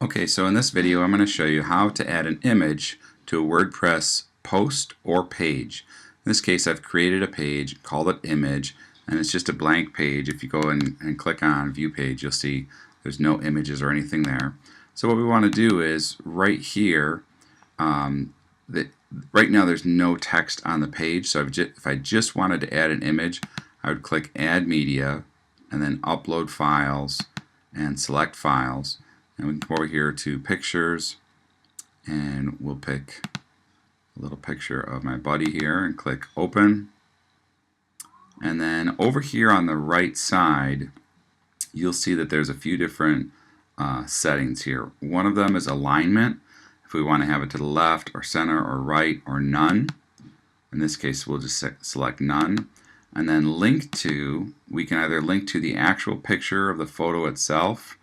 Okay, so in this video I'm going to show you how to add an image to a WordPress post or page. In this case I've created a page, called it image, and it's just a blank page. If you go and click on view page, you'll see there's no images or anything there. So what we want to do is right here, right now there's no text on the page, so if I just wanted to add an image, I would click add media and then upload files and select files. And we can go over here to pictures and we'll pick a little picture of my buddy here and click open. And then over here on the right side you'll see that there's a few different settings here. One of them is alignment, if we want to have it to the left or center or right or none. In this case we'll just select none. And then link to, we can either link to the actual picture of the photo itself,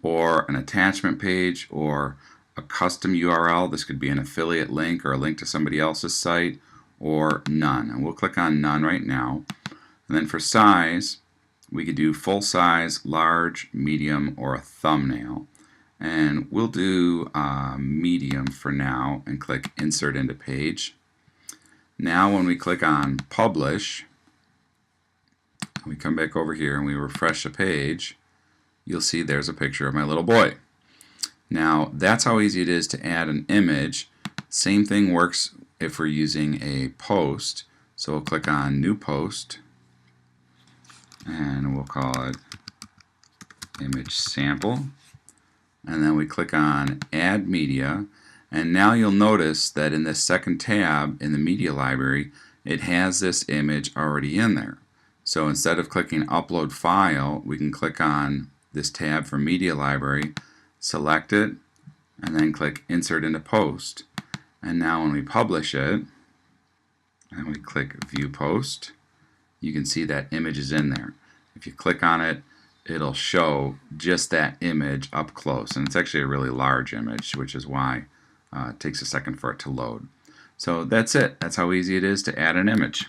or an attachment page, or a custom URL. This could be an affiliate link or a link to somebody else's site, or none. And we'll click on none right now. And then for size, we could do full size, large, medium, or a thumbnail. And we'll do medium for now and click insert into page. Now when we click on publish, we come back over here and we refresh the page, you'll see there's a picture of my little boy. Now that's how easy it is to add an image. Same thing works if we're using a post. So we'll click on new post and we'll call it image sample, and then we click on add media, and now you'll notice that in this second tab in the media library it has this image already in there. So instead of clicking upload file, we can click on this tab for media library, select it, and then click insert into post. And now when we publish it and we click view post, you can see that image is in there. If you click on it, it'll show just that image up close, and it's actually a really large image, which is why it takes a second for it to load. So that's it. That's how easy it is to add an image.